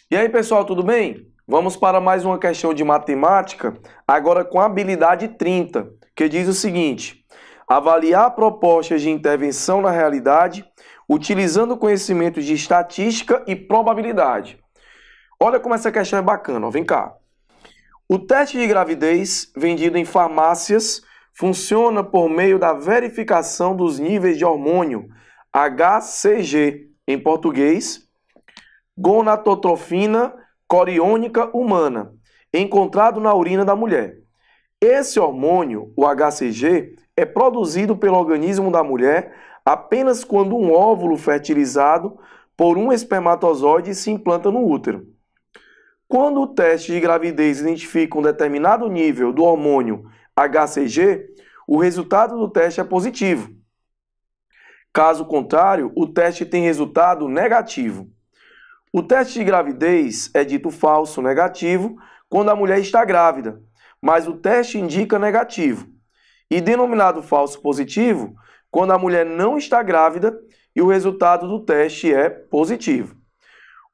E aí, pessoal, tudo bem? Vamos para mais uma questão de matemática, agora com a habilidade 30, que diz o seguinte: avaliar propostas de intervenção na realidade utilizando conhecimentos de estatística e probabilidade. Olha como essa questão é bacana, ó. Vem cá. O teste de gravidez, vendido em farmácias, funciona por meio da verificação dos níveis de hormônio HCG, em português, gonatotrofina coriônica humana, encontrado na urina da mulher. Esse hormônio, o HCG, é produzido pelo organismo da mulher apenas quando um óvulo fertilizado por um espermatozoide se implanta no útero. Quando o teste de gravidez identifica um determinado nível do hormônio HCG, o resultado do teste é positivo. Caso contrário, o teste tem resultado negativo. O teste de gravidez é dito falso negativo quando a mulher está grávida, mas o teste indica negativo. E denominado falso positivo quando a mulher não está grávida e o resultado do teste é positivo.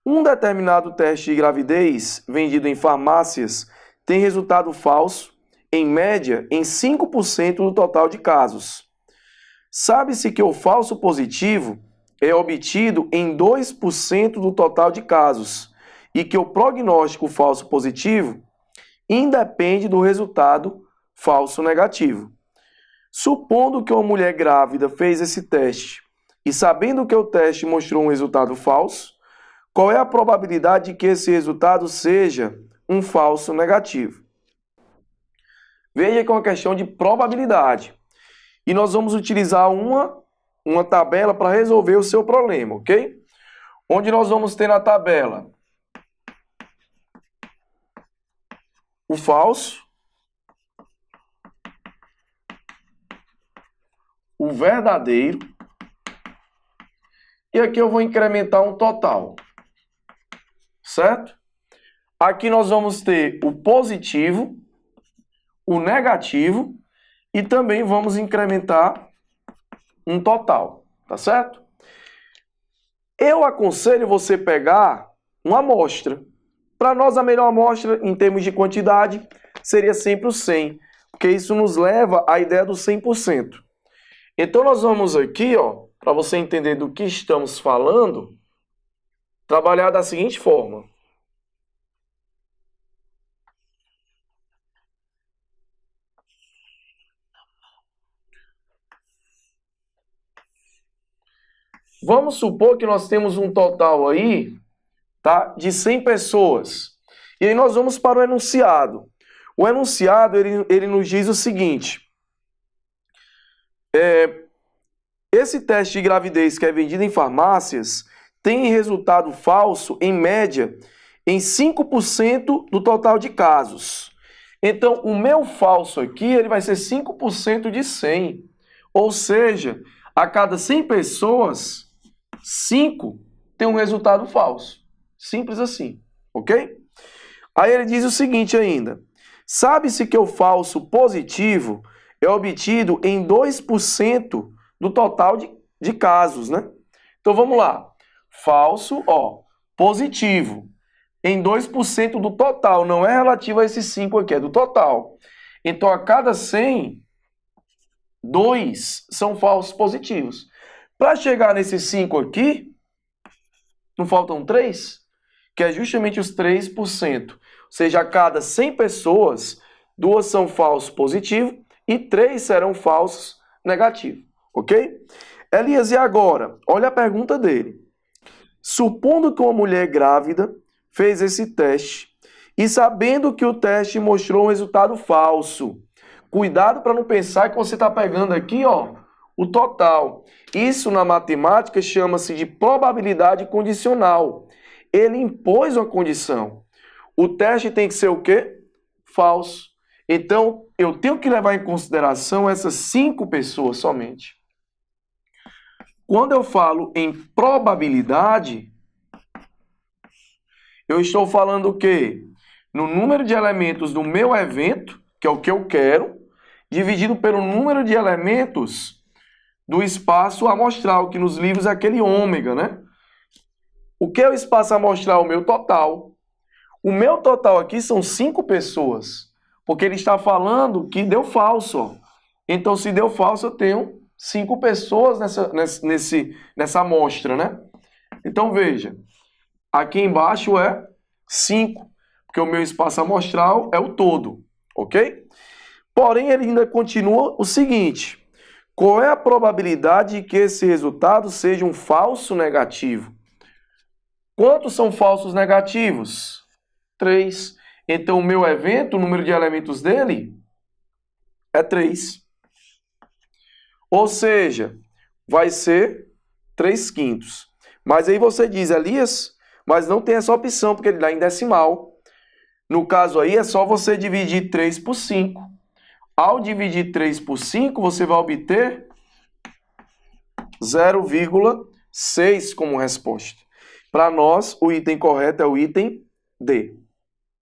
Um determinado teste de gravidez vendido em farmácias tem resultado falso, em média, em 5% do total de casos. Sabe-se que o falso positivo é obtido em 2% do total de casos e que o prognóstico falso positivo independe do resultado falso negativo. Supondo que uma mulher grávida fez esse teste e sabendo que o teste mostrou um resultado falso, qual é a probabilidade de que esse resultado seja um falso negativo? Veja que é uma questão de probabilidade. E nós vamos utilizar uma tabela para resolver o seu problema, ok? Onde nós vamos ter na tabela o falso, o verdadeiro, e aqui eu vou incrementar um total, certo? Aqui nós vamos ter o positivo, o negativo, e também vamos incrementar um total, tá certo? Eu aconselho você pegar uma amostra. Para nós, a melhor amostra, em termos de quantidade, seria sempre o 100, porque isso nos leva à ideia do 100%. Então, nós vamos aqui, ó, para você entender do que estamos falando, trabalhar da seguinte forma. Vamos supor que nós temos um total aí, tá, de 100 pessoas. E aí nós vamos para o enunciado. O enunciado, ele nos diz o seguinte. Esse teste de gravidez que é vendido em farmácias tem resultado falso, em média, em 5% do total de casos. Então, o meu falso aqui, ele vai ser 5% de 100. Ou seja, a cada 100 pessoas, 5 tem um resultado falso. Simples assim, ok? Aí ele diz o seguinte ainda. Sabe-se que o falso positivo é obtido em 2% do total de casos, né? Então vamos lá. Falso, ó, positivo. Em 2% do total, não é relativo a esses 5 aqui, é do total. Então a cada 100, 2 são falsos positivos. Para chegar nesses 5 aqui, não faltam 3? Que é justamente os 3%. Ou seja, a cada 100 pessoas, 2 são falsos positivos e 3 serão falsos negativos. Ok? Elias, e agora? Olha a pergunta dele. Supondo que uma mulher grávida fez esse teste e sabendo que o teste mostrou um resultado falso. Cuidado para não pensar que você está pegando aqui, ó, o total. Isso na matemática chama-se de probabilidade condicional. Ele impôs uma condição. O teste tem que ser o quê? Falso. Então, eu tenho que levar em consideração essas 5 pessoas somente. Quando eu falo em probabilidade, eu estou falando o quê? No número de elementos do meu evento, que é o que eu quero, dividido pelo número de elementos do espaço amostral, que nos livros é aquele ômega, né? O que é o espaço amostral? O meu total. O meu total aqui são 5 pessoas, porque ele está falando que deu falso. Ó. Então, se deu falso, eu tenho 5 pessoas nessa amostra, né? Então, veja, aqui embaixo é 5, porque o meu espaço amostral é o todo, ok? Porém, ele ainda continua o seguinte: qual é a probabilidade de que esse resultado seja um falso negativo? Quantos são falsos negativos? 3. Então, o meu evento, o número de elementos dele é 3. Ou seja, vai ser 3/5. Mas aí você diz, Elias, mas não tem essa opção, porque ele dá em decimal. No caso aí, é só você dividir 3 por 5. Ao dividir 3 por 5, você vai obter 0,6 como resposta. Para nós, o item correto é o item D.